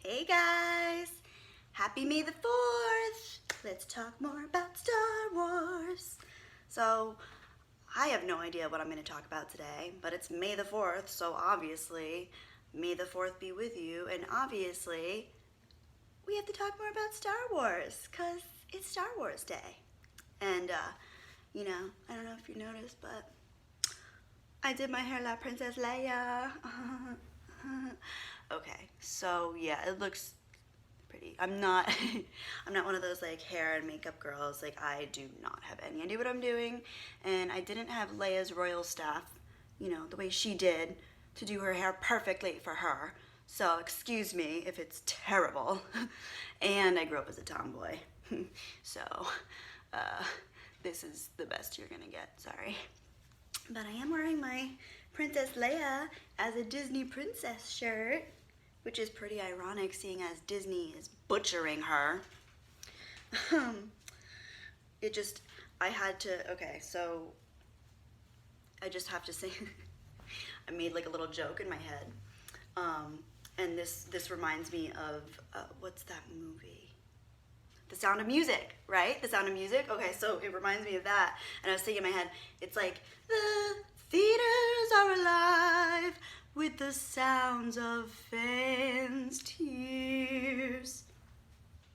Hey guys! Happy May the 4th! Let's talk more about Star Wars. So, I have no idea what I'm going to talk about today, but it's May the 4th, so obviously, May the 4th be with you, and obviously, we have to talk more about Star Wars, because it's Star Wars Day. And, I don't know if you noticed, but I did my hair like Princess Leia. Okay, so yeah, it looks pretty. I'm not I'm not one of those like hair and makeup girls. Like I do not have any idea what I'm doing, and I didn't have Leia's royal staff, the way she did to do her hair perfectly for her. So excuse me if it's terrible. And I grew up as a tomboy. So this is the best you're gonna get, sorry. But I am wearing my Princess Leia as a Disney princess shirt, which is pretty ironic seeing as Disney is butchering her. So I just have to say, I made like a little joke in my head. And this reminds me of, what's that movie? The Sound of Music, right? The Sound of Music? Okay, so it reminds me of that. And I was thinking in my head, it's like, the theaters are alive with the sounds of fans' tears.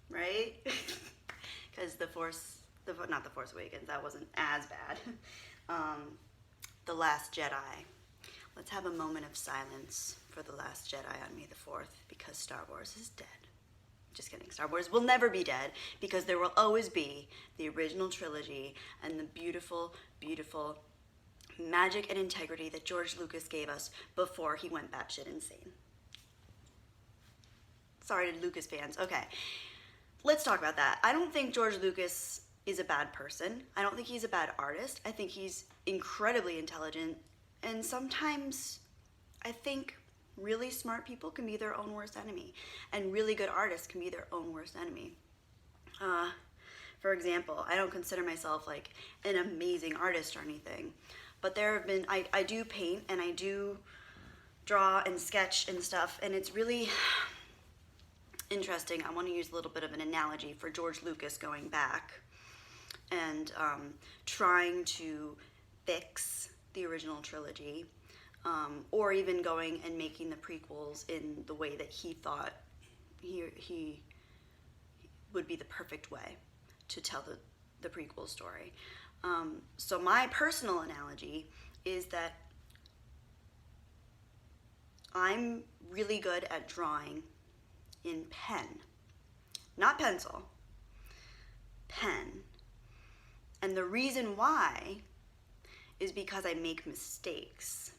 Right? Because not The Force Awakens, that wasn't as bad. The Last Jedi. Let's have a moment of silence for The Last Jedi on May the 4th, because Star Wars is dead. Just kidding. Star Wars will never be dead, because there will always be the original trilogy and the beautiful, beautiful magic and integrity that George Lucas gave us before he went batshit insane. Sorry to Lucas fans. Okay, let's talk about that. I don't think George Lucas is a bad person. I don't think he's a bad artist. I think he's incredibly intelligent, and sometimes I think really smart people can be their own worst enemy, and really good artists can be their own worst enemy. For example, I don't consider myself like an amazing artist or anything, but there have been, I do paint and I do draw and sketch and stuff, and it's really interesting. I want to use a little bit of an analogy for George Lucas going back and trying to fix the original trilogy. Or even going and making the prequels in the way that he thought he would be the perfect way to tell the prequel story. So my personal analogy is that I'm really good at drawing in pen, not pencil, pen. And the reason why is because I make mistakes.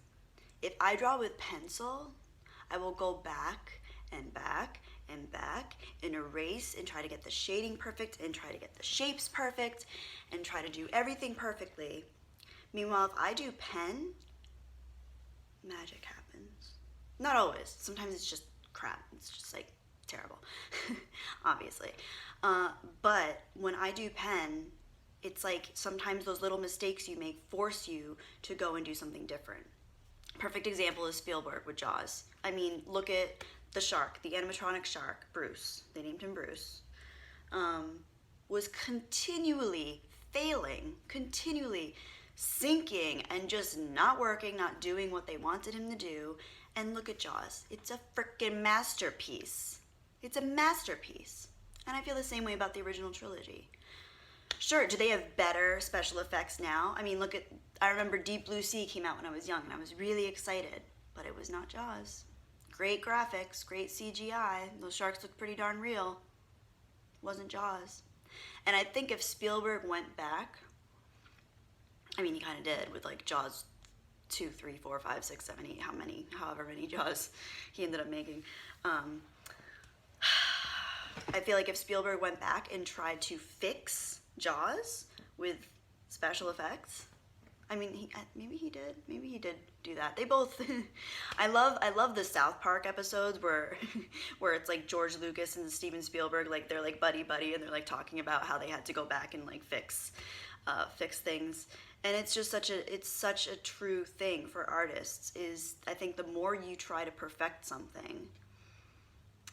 If I draw with pencil, I will go back and back and back and erase and try to get the shading perfect and try to get the shapes perfect and try to do everything perfectly. Meanwhile, if I do pen, magic happens. Not always. Sometimes it's just crap. It's just like terrible, obviously. But when I do pen, it's like sometimes those little mistakes you make force you to go and do something different. Perfect example is Spielberg with Jaws. I mean, look at the shark, the animatronic shark, Bruce. They named him Bruce. Was continually failing, continually sinking, and just not working, not doing what they wanted him to do. And look at Jaws. It's a freaking masterpiece. It's a masterpiece. And I feel the same way about the original trilogy. Sure, do they have better special effects now? I mean, I remember Deep Blue Sea came out when I was young, and I was really excited, but it was not Jaws. Great graphics, great CGI. Those sharks look pretty darn real. Wasn't Jaws. And I think if Spielberg went back, I mean, he kind of did with like Jaws 2, 3, 4, 5, 6, 7, 8, however many Jaws he ended up making. I feel like if Spielberg went back and tried to fix Jaws with special effects, I mean, maybe he did do that. They both, I love the South Park episodes where it's like George Lucas and Steven Spielberg, like they're like buddy, and they're like talking about how they had to go back and like fix things. And it's just such a true thing for artists, is I think the more you try to perfect something,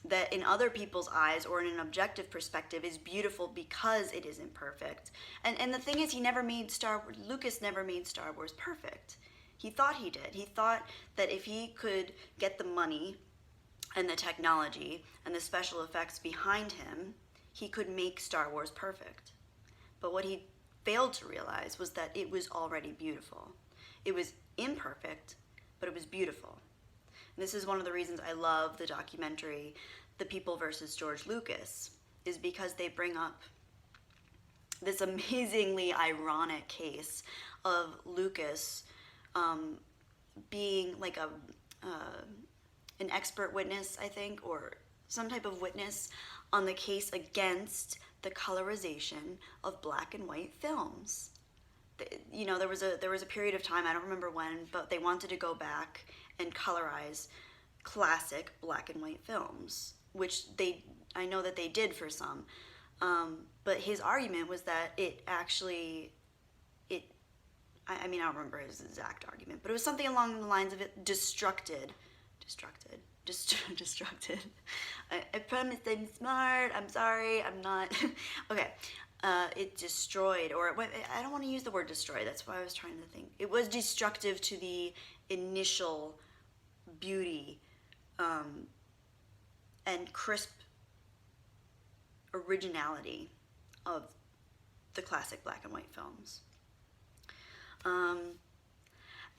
that in other people's eyes or in an objective perspective is beautiful because it isn't perfect. And the thing is, Lucas never made Star Wars perfect. He thought he did. He thought that if he could get the money and the technology and the special effects behind him, he could make Star Wars perfect. But what he failed to realize was that it was already beautiful. It was imperfect, but it was beautiful. And this is one of the reasons I love the documentary The People versus George Lucas, is because they bring up this amazingly ironic case of Lucas being like an expert witness, I think, or some type of witness on the case against the colorization of black and white films. You know, there was a period of time, I don't remember when, but they wanted to go back and colorize classic black and white films, which I know that they did for some. But his argument was that I mean, I don't remember his exact argument, but it was something along the lines of it destructed. I promise I'm smart. I'm sorry. I'm not. Okay. It destroyed, or I don't want to use the word destroy. That's why I was trying to think. It was destructive to the initial beauty and crisp originality of the classic black and white films.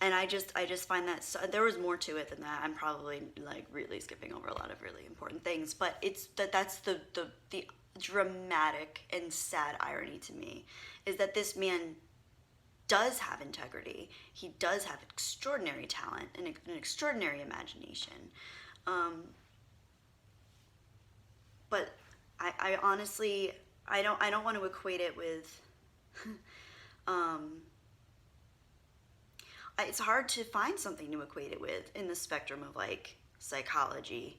And I just find that there was more to it than that. I'm probably like really skipping over a lot of really important things, but that's the dramatic and sad irony to me, is that this man does have integrity. He does have extraordinary talent and an extraordinary imagination. But I honestly, I don't want to equate it with it's hard to find something to equate it with in the spectrum of like psychology,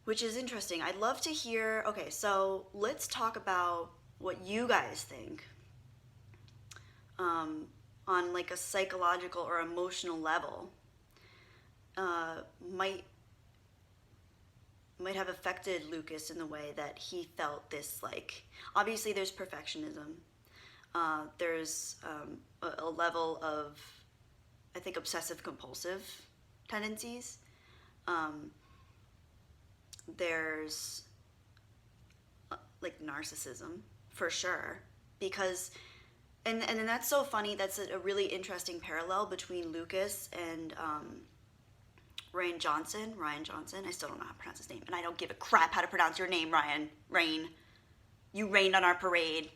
which is interesting. I'd love to hear, okay, so let's talk about what you guys think on like a psychological or emotional level might have affected Lucas in the way that he felt this, like, obviously there's perfectionism. There's a level of, I think, obsessive compulsive tendencies. There's like narcissism for sure, because and that's so funny. That's a really interesting parallel between Lucas and Ryan Johnson. I still don't know how to pronounce his name, and I don't give a crap how to pronounce your name, Ryan. You rained on our parade.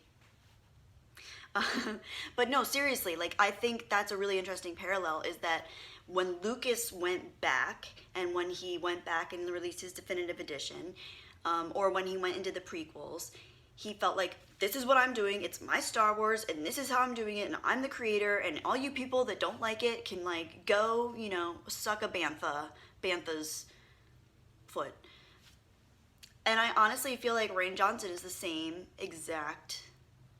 But no, seriously, like, I think that's a really interesting parallel, is that when Lucas went back, and when he went back and released his definitive edition, or when he went into the prequels, he felt like, this is what I'm doing, it's my Star Wars, and this is how I'm doing it, and I'm the creator, and all you people that don't like it can, like, go, you know, suck a bantha's foot. And I honestly feel like Rian Johnson is the same exact,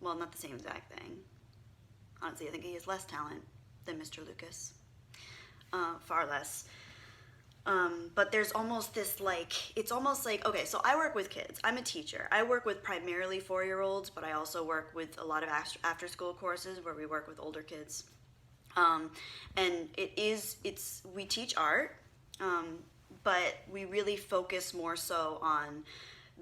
well, not the same exact thing. Honestly, I think he has less talent than Mr. Lucas. Far less. But there's almost this, like, it's almost like, okay, so I work with kids. I'm a teacher. I work with primarily 4-year-olds, but I also work with a lot of after-school courses where we work with older kids. And we teach art, but we really focus more so on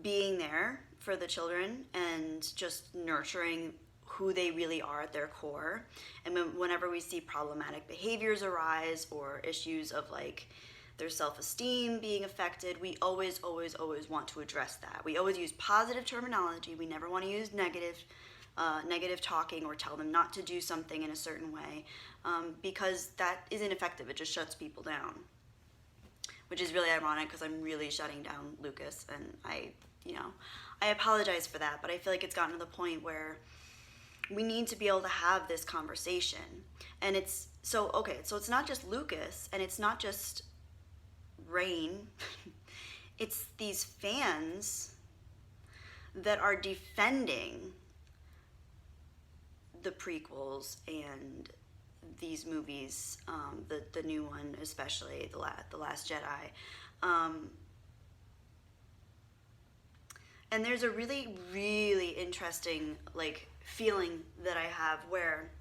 being there for the children and just nurturing who they really are at their core. And whenever we see problematic behaviors arise or issues of, like, their self-esteem being affected, we always want to address that. We always use positive terminology. We never want to use negative talking or tell them not to do something in a certain way, because that isn't effective. It just shuts people down, which is really ironic because I'm really shutting down Lucas, and I apologize for that, but I feel like it's gotten to the point where we need to be able to have this conversation. And it's not just Lucas, and it's not just Rain. It's these fans that are defending the prequels and these movies, the new one especially, the Last Jedi, Um, and there's a really, really interesting, like, feeling that I have where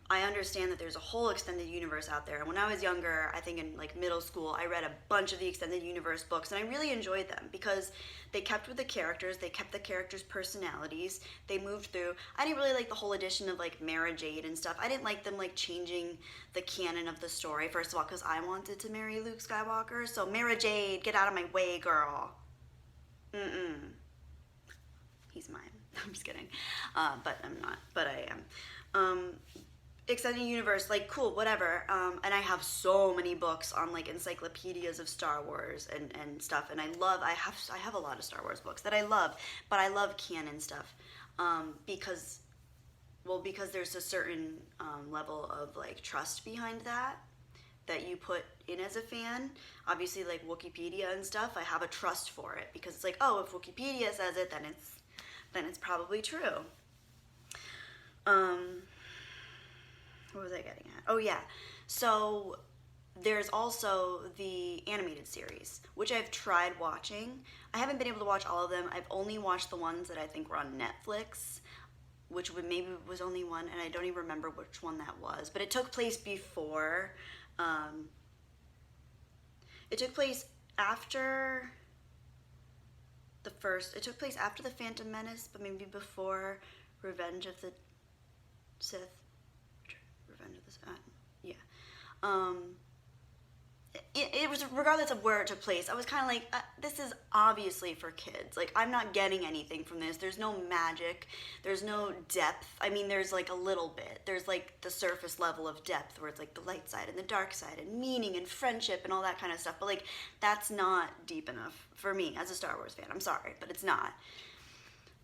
I understand that there's a whole extended universe out there. And when I was younger, I think in like middle school, I read a bunch of the extended universe books, and I really enjoyed them because they kept with the characters, they kept the characters' personalities, they moved through. I didn't really like the whole edition of like Mara Jade and stuff. I didn't like them like changing the canon of the story, first of all, because I wanted to marry Luke Skywalker. So Mara Jade, get out of my way, girl. He's mine. I'm just kidding. But I'm not. But I am. Extended universe, like, cool, whatever. And I have so many books on like encyclopedias of Star Wars and stuff. And I have a lot of Star Wars books that I love, but I love canon stuff because there's a certain level of like trust behind that you put in as a fan. Obviously, like Wikipedia and stuff, I have a trust for it because it's like, oh, if Wikipedia says it, then it's probably true. What was I getting at? Oh yeah, so there's also the animated series, which I've tried watching. I haven't been able to watch all of them. I've only watched the ones that I think were on Netflix, which maybe was only one, and I don't even remember which one that was. But it took place before. It took place after the first. It took place after the Phantom Menace, but maybe before Revenge of the Sith. Revenge of the Sith. Yeah. It was, regardless of where it took place, I was kind of like, this is obviously for kids. Like, I'm not getting anything from this. There's no magic. There's no depth. I mean, there's like a little bit. There's like the surface level of depth where it's like the light side and the dark side and meaning and friendship and all that kind of stuff. But like, that's not deep enough for me as a Star Wars fan. I'm sorry, but it's not.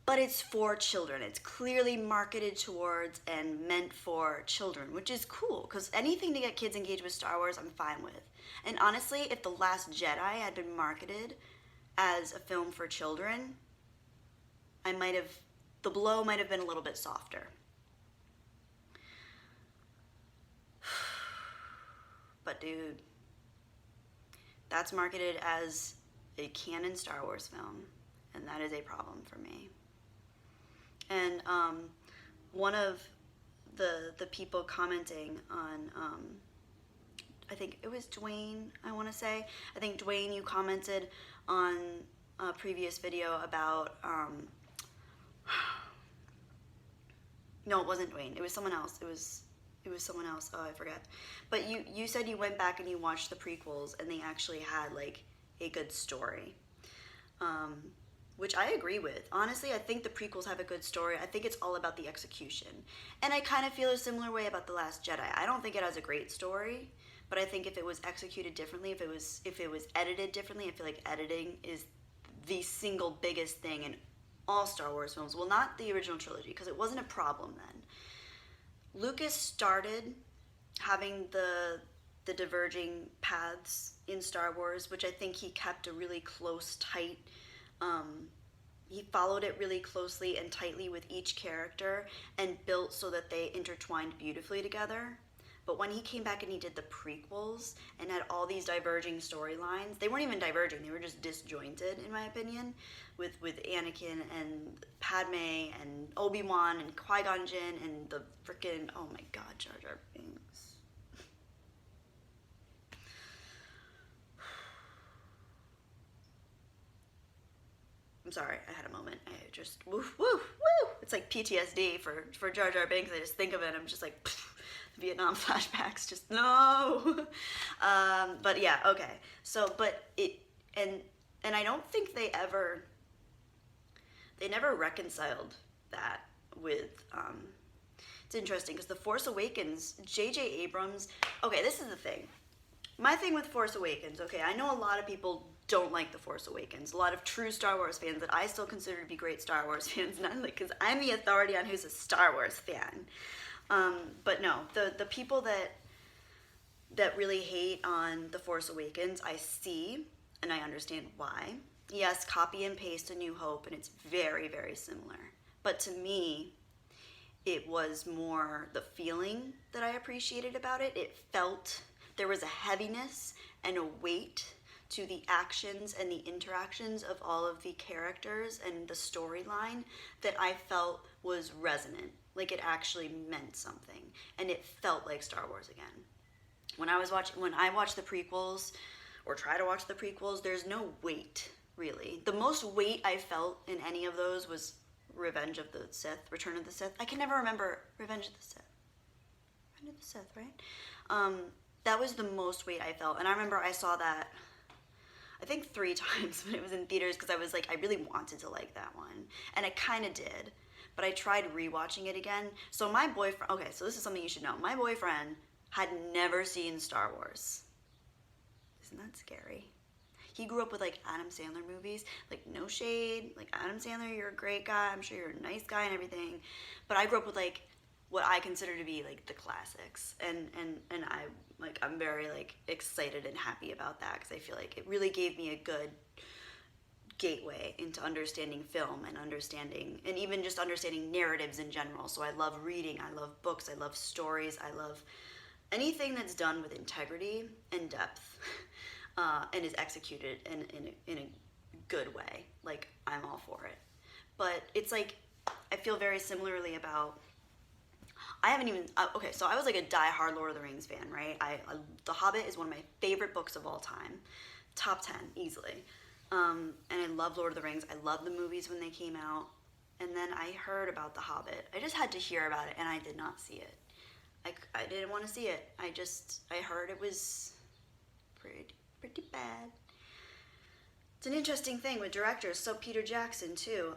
But it's for children. It's clearly marketed towards and meant for children, which is cool, because anything to get kids engaged with Star Wars, I'm fine with. And honestly, if The Last Jedi had been marketed as a film for children, the blow might have been a little bit softer. But dude, that's marketed as a canon Star Wars film, and that is a problem for me. And one of the people commenting on, I think it was Dwayne, I want to say. I think Dwayne, you commented on a previous video about, no, it wasn't Dwayne. It was someone else. It was someone else. Oh, I forget. But you said you went back and you watched the prequels, and they actually had like a good story. Which I agree with. Honestly, I think the prequels have a good story. I think it's all about the execution. And I kind of feel a similar way about The Last Jedi. I don't think it has a great story, but I think if it was executed differently, if it was edited differently, I feel like editing is the single biggest thing in all Star Wars films. Well, not the original trilogy, because it wasn't a problem then. Lucas started having the diverging paths in Star Wars, which I think he kept a really close, tight, he followed it really closely and tightly with each character and built so that they intertwined beautifully together. But when he came back and he did the prequels and had all these diverging storylines, they weren't even diverging, they were just disjointed, in my opinion, with Anakin and Padme and Obi-Wan and Qui-Gon Jinn and the frickin', oh my god, Jar Jar Binks. I'm sorry, I had a moment. I just, woo, woo, woo. It's like PTSD for Jar Jar Binks. I just think of it, I'm just like, Vietnam flashbacks, just no. But yeah, okay. So, but it, and I don't think they never reconciled that with, it's interesting, because The Force Awakens, J.J. Abrams, okay, this is the thing. My thing with Force Awakens, okay, I know a lot of people don't like The Force Awakens. A lot of true Star Wars fans that I still consider to be great Star Wars fans, not like, because I'm the authority on who's a Star Wars fan. But no, the people that really hate on The Force Awakens, I see, and I understand why. Yes, copy and paste A New Hope, and it's very, very similar. But to me, it was more the feeling that I appreciated about it. It felt There was a heaviness and a weight to the actions and the interactions of all of the characters and the storyline that I felt was resonant. Like it actually meant something, and it felt like Star Wars again. When I watch the prequels, or try to watch the prequels, there's no weight really. The most weight I felt in any of those was Revenge of the Sith, Return of the Sith. I can never remember Revenge of the Sith. Revenge of the Sith, right? That was the most weight I felt, and I remember I saw that I think 3 times when it was in theaters because I was like, I really wanted to like that one, and I kind of did, but I tried rewatching it again. So my boyfriend, okay, so this is something you should know. My boyfriend had never seen Star Wars. Isn't that scary? He grew up with like Adam Sandler movies, like no shade, like Adam Sandler, you're a great guy, I'm sure you're a nice guy and everything, but I grew up with like what I consider to be like the classics, and I'm very like excited and happy about that because I feel like it really gave me a good gateway into understanding film and understanding, and even just understanding narratives in general. So I love reading, I love books, I love stories, I love anything that's done with integrity and depth. And is executed in a good way. Like, I'm all for it. But it's like, I feel very similarly about, I haven't even, okay, so I was like a die-hard Lord of the Rings fan, right? The Hobbit is one of my favorite books of all time. Top 10, easily. And I love Lord of the Rings. I love the movies when they came out. And then I heard about The Hobbit. I just had to hear about it, and I did not see it. I didn't want to see it. I heard it was pretty bad. It's an interesting thing with directors. So Peter Jackson too.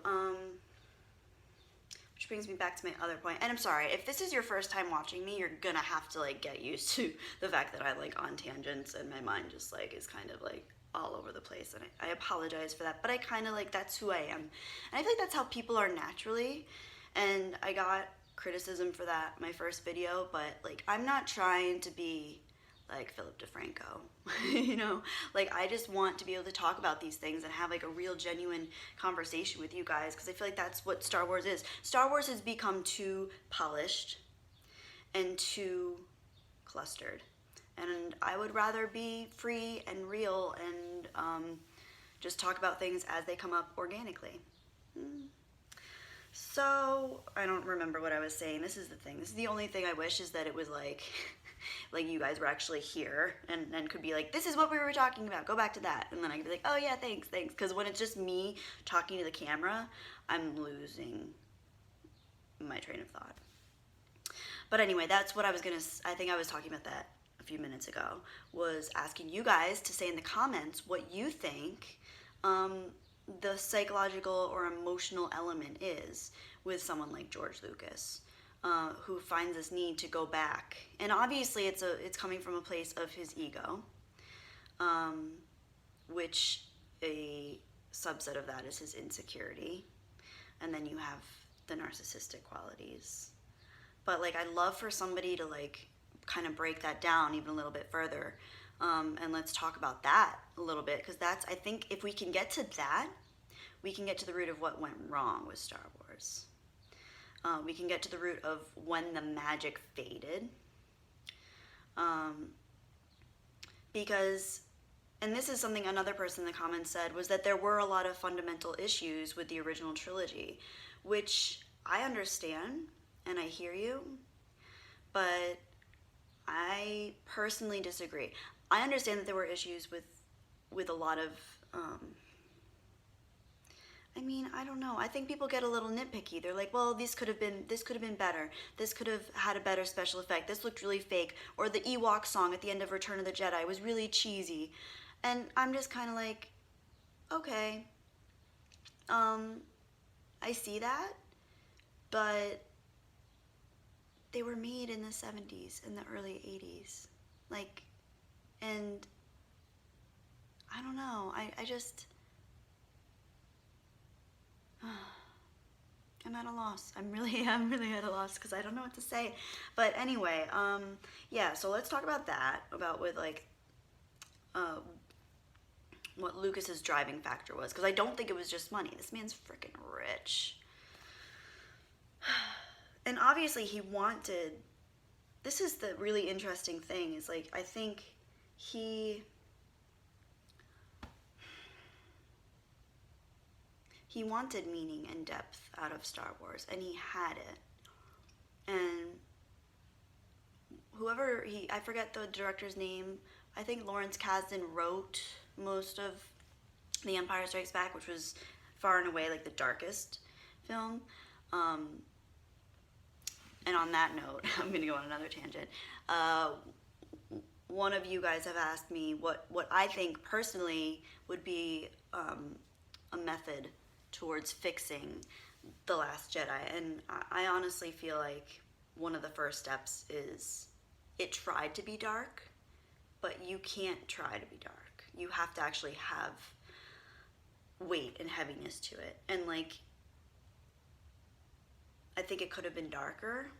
Which brings me back to my other point. And I'm sorry, if this is your first time watching me, you're gonna have to like get used to the fact that I like on tangents and my mind just like is kind of like all over the place. And I apologize for that, but I kind of like, that's who I am. And I feel like that's how people are naturally. And I got criticism for that my first video, but like I'm not trying to be like Philip DeFranco, you know, like I just want to be able to talk about these things and have like a real genuine conversation with you guys, because I feel like that's what Star Wars is. Star Wars has become too polished and too clustered, and I would rather be free and real and just talk about things as they come up organically. So I don't remember what I was saying. This is the thing. This is the only thing I wish, is that it was like like you guys were actually here and could be like, this is what we were talking about, go back to that, and then I could be like, oh yeah, thanks, because when it's just me talking to the camera, I'm losing my train of thought. But anyway, that's what I think I was talking about that a few minutes ago, was asking you guys to say in the comments what you think the psychological or emotional element is with someone like George Lucas. Who finds this need to go back, and obviously it's coming from a place of his ego, which a subset of that is his insecurity, and then you have the narcissistic qualities. But like, I'd love for somebody to like kind of break that down even a little bit further, and let's talk about that a little bit, because I think if we can get to that, we can get to the root of what went wrong with Star Wars. We can get to the root of when the magic faded. Because, and this is something another person in the comments said, was that there were a lot of fundamental issues with the original trilogy, which I understand and I hear you, but I personally disagree. I understand that there were issues with a lot of I mean, I don't know. I think people get a little nitpicky. They're like, well, this could have been better. This could have had a better special effect. This looked really fake. Or the Ewok song at the end of Return of the Jedi was really cheesy. And I'm just kind of like, okay, I see that, but they were made in the 70s and the early 80s. Like, and I don't know. I just... I'm at a loss. I'm really at a loss because I don't know what to say. But anyway, yeah, so let's talk about that, about with like what Lucas's driving factor was, because I don't think it was just money. This man's freaking rich. And obviously he wanted, this is the really interesting thing, is like, I think he wanted meaning and depth out of Star Wars, and he had it. And I forget the director's name. I think Lawrence Kasdan wrote most of The Empire Strikes Back, which was far and away like the darkest film. And on that note, I'm gonna go on another tangent. One of you guys have asked me what I think personally would be a method towards fixing The Last Jedi, and I honestly feel like one of the first steps is it tried to be dark, but you can't try to be dark. You have to actually have weight and heaviness to it. And like, I think it could have been darker,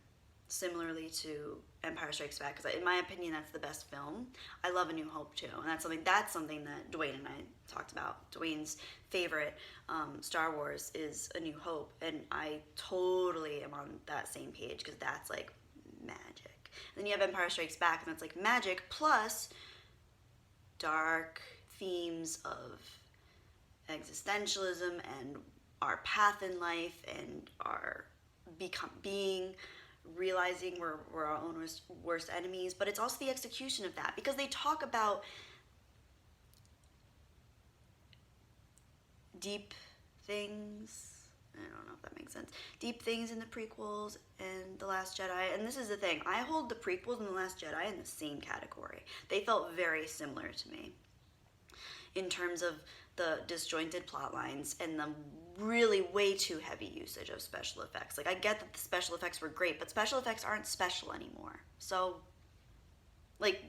similarly to Empire Strikes Back, because in my opinion, that's the best film. I love A New Hope too, and that's something that Dwayne and I talked about. Dwayne's favorite Star Wars is A New Hope, and I totally am on that same page, because that's like magic. And then you have Empire Strikes Back, and that's like magic plus dark themes of existentialism and our path in life and our realizing we're our own worst enemies. But it's also the execution of that, because they talk about deep things. I don't know if that makes sense. Deep things in the prequels and The Last Jedi. And this is the thing. I hold the prequels and The Last Jedi in the same category. They felt very similar to me in terms of the disjointed plot lines and the really way too heavy usage of special effects. Like, I get that the special effects were great, but special effects aren't special anymore. So, like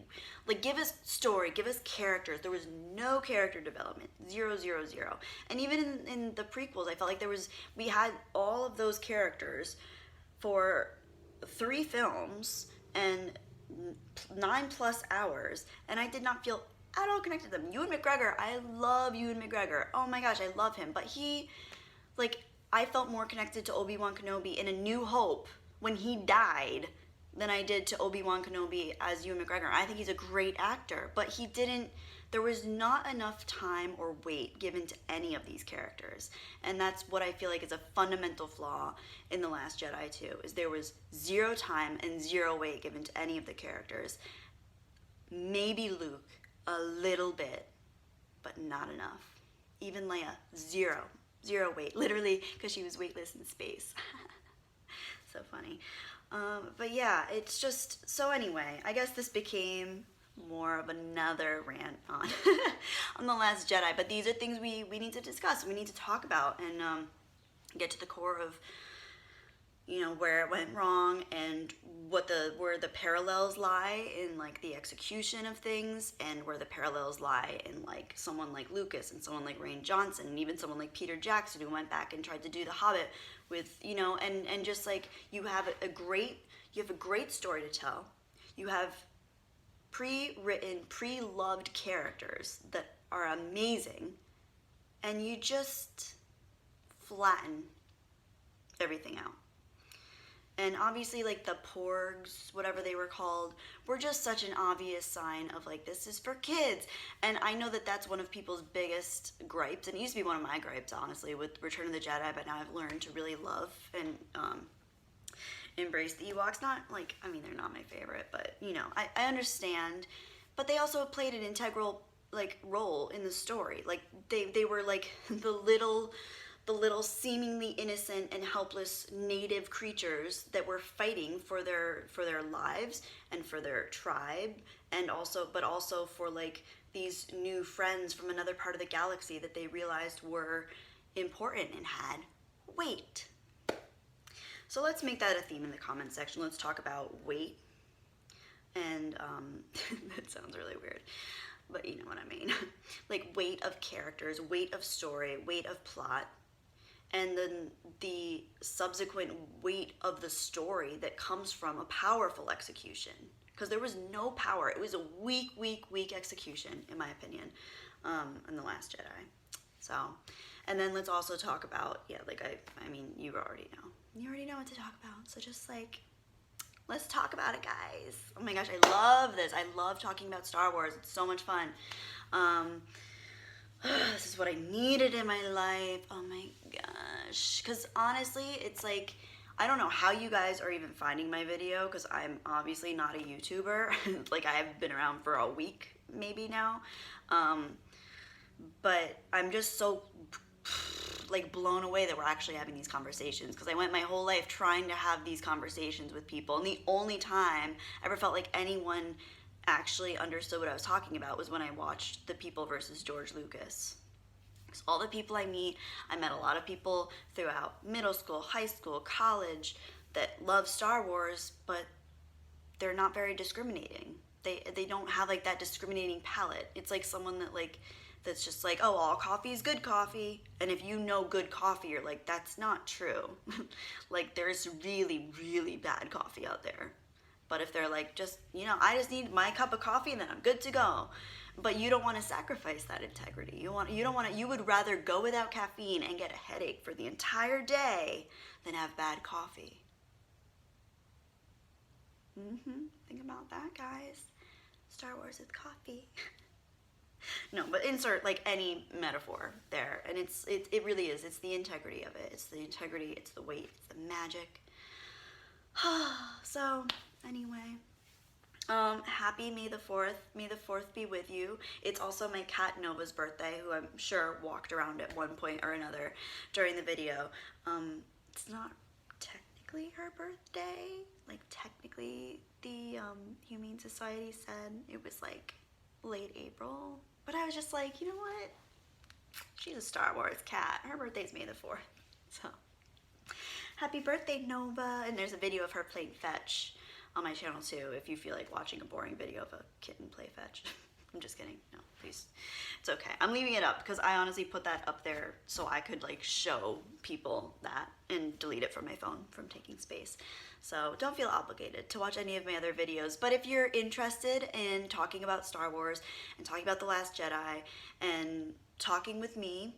give us story, give us characters. There was no character development, 0, 0, 0. And even in the prequels, I felt like we had all of those characters for 3 films and 9+ hours, and I did not feel at all connected to them. Ewan McGregor, I love Ewan McGregor. Oh my gosh, I love him. But I felt more connected to Obi-Wan Kenobi in A New Hope when he died than I did to Obi-Wan Kenobi as Ewan McGregor. I think he's a great actor, but there was not enough time or weight given to any of these characters. And that's what I feel like is a fundamental flaw in The Last Jedi too, is there was 0 time and 0 weight given to any of the characters. Maybe Luke, a little bit, but not enough. Even Leia, 0 weight, literally, because she was weightless in space. So funny. But yeah, it's just, so anyway, I guess this became more of another rant on on The Last Jedi, but these are things we need to discuss, we need to talk about, and get to the core of, where it went wrong and where the parallels lie in like the execution of things, and where the parallels lie in like someone like Lucas and someone like Rian Johnson and even someone like Peter Jackson, who went back and tried to do The Hobbit with, and just like you have a great story to tell. You have pre-written, pre-loved characters that are amazing, and you just flatten everything out. And obviously, like, the porgs, whatever they were called, were just such an obvious sign of, like, this is for kids. And I know that that's one of people's biggest gripes. And it used to be one of my gripes, honestly, with Return of the Jedi. But now I've learned to really love and embrace the Ewoks. Not, like, I mean, they're not my favorite. But, I understand. But they also played an integral, like, role in the story. Like, they were, like, the little seemingly innocent and helpless native creatures that were fighting for their lives and for their tribe, and also for like these new friends from another part of the galaxy that they realized were important and had weight. So let's make that a theme in the comments section. Let's talk about weight. And that sounds really weird, but you know what I mean. Like weight of characters, weight of story, weight of plot. And then the subsequent weight of the story that comes from a powerful execution. Because there was no power. It was a weak execution, in my opinion, in The Last Jedi. So, and then let's also talk about, I mean, you already know. You already know what to talk about. So just, like, Let's talk about it, guys. Oh my gosh, I love this. I love talking about Star Wars. It's so much fun. This is what I needed in my life. Oh my gosh. Because honestly, it's like, I don't know how you guys are even finding my video, because I'm obviously not a YouTuber. Like, I have been around for a week maybe now. But I'm just so like blown away that we're actually having these conversations, because I went my whole life trying to have these conversations with people, and the only time I ever felt like anyone actually understood what I was talking about was when I watched The People versus George Lucas. Because all the people I met a lot of people throughout middle school, high school, college that love Star Wars, but they're not very discriminating. They don't have like that discriminating palate. It's like someone that like that's just like, oh, all coffee is good coffee. And if you know good coffee, you're like, that's not true. Like, there's really, really bad coffee out there. But if they're like, just, I just need my cup of coffee and then I'm good to go. But you don't want to sacrifice that integrity. You would rather go without caffeine and get a headache for the entire day than have bad coffee. Think about that, guys. Star Wars with coffee. No, but insert like any metaphor there, and it really is. It's the integrity of it. It's the integrity. It's the weight. It's the magic. So anyway, happy May the 4th. May the 4th be with you. It's also my cat Nova's birthday, who I'm sure walked around at one point or another during the video. It's not technically her birthday. Like, technically, the Humane Society said it was like late April. But I was just like, you know what? She's a Star Wars cat. Her birthday's May the 4th. So, happy birthday, Nova. And there's a video of her playing fetch on my channel too, if you feel like watching a boring video of a kitten play fetch. I'm just kidding. No, please. It's okay. I'm leaving it up because I honestly put that up there so I could like show people that and delete it from my phone from taking space. So don't feel obligated to watch any of my other videos. But if you're interested in talking about Star Wars and talking about The Last Jedi and talking with me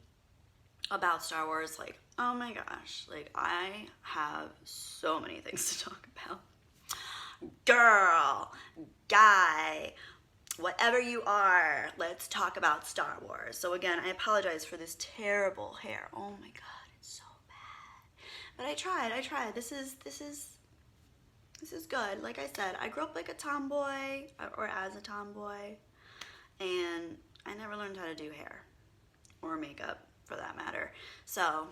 about Star Wars, like, oh my gosh, like, I have so many things to talk about. Girl, guy, whatever you are, let's talk about Star Wars. So again, I apologize for this terrible hair. Oh my god, it's so bad. But I tried. This is good. Like I said, I grew up like a tomboy, or as a tomboy, and I never learned how to do hair or makeup for that matter. So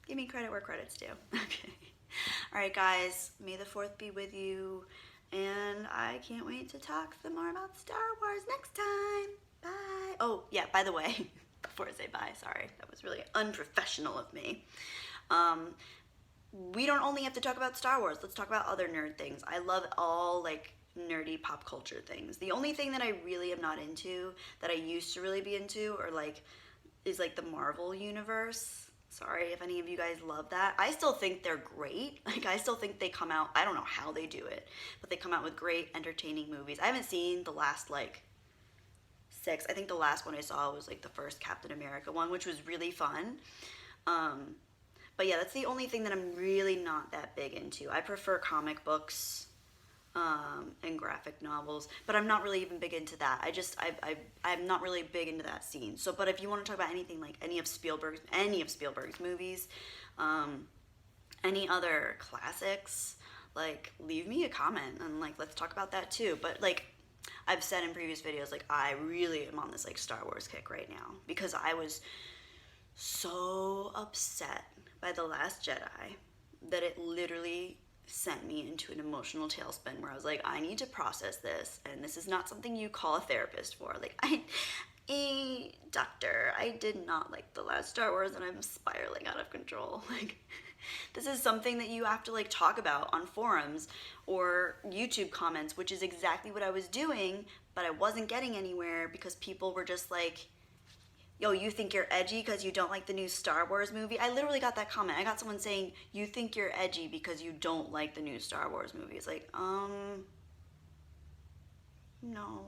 give me credit where credit's due. Okay. All right, guys, may the 4th be with you, and I can't wait to talk some more about Star Wars next time. Bye. Oh, yeah, by the way, before I say bye, sorry, that was really unprofessional of me. We don't only have to talk about Star Wars. Let's talk about other nerd things. I love all, like, nerdy pop culture things. The only thing that I really am not into, that I used to really be into, or, like, is, like, the Marvel universe. Sorry if any of you guys love that. I still think they're great. Like, I still think they come out, I don't know how they do it, but they come out with great, entertaining movies. I haven't seen the last, like, 6. I think the last one I saw was, like, the first Captain America one, which was really fun. But yeah, that's the only thing that I'm really not that big into. I prefer comic books and graphic novels, but I'm not really even big into that. I'm not really big into that scene. So, but if you want to talk about anything, like any of Spielberg's movies, any other classics, like, leave me a comment and, like, let's talk about that too. But, like, I've said in previous videos, like, I really am on this, like, Star Wars kick right now, because I was so upset by The Last Jedi that it literally sent me into an emotional tailspin where I was like, I need to process this, and this is not something you call a therapist for. Like, doctor, I did not like The Last Star Wars, and I'm spiraling out of control. Like, this is something that you have to, like, talk about on forums or YouTube comments, which is exactly what I was doing, but I wasn't getting anywhere because people were just like, yo, you think you're edgy because you don't like the new Star Wars movie? I literally got that comment. I got someone saying, you think you're edgy because you don't like the new Star Wars movie. It's like, no,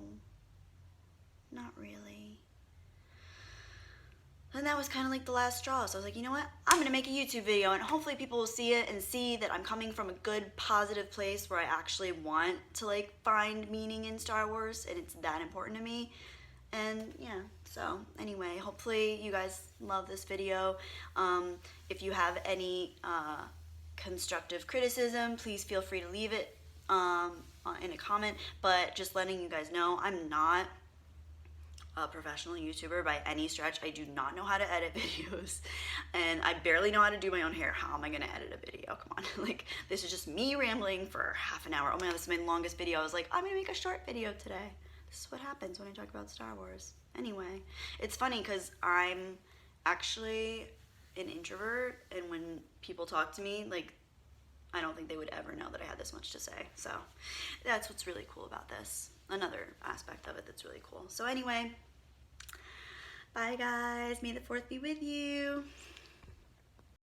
not really. And that was kind of like the last straw. So I was like, you know what? I'm going to make a YouTube video and hopefully people will see it and see that I'm coming from a good, positive place where I actually want to like find meaning in Star Wars and it's that important to me. And yeah, so anyway, hopefully you guys love this video. If you have any constructive criticism, please feel free to leave it in a comment. But just letting you guys know, I'm not a professional YouTuber by any stretch. I do not know how to edit videos and I barely know how to do my own hair. How am I gonna edit a video? Come on. Like, this is just me rambling for half an hour. Oh my god, this is my longest video. I was like, I'm gonna make a short video today. This is what happens when I talk about Star Wars. Anyway, it's funny because I'm actually an introvert, and when people talk to me, like, I don't think they would ever know that I had this much to say. So that's what's really cool about this. Another aspect of it that's really cool. So anyway, bye guys. May the 4th be with you.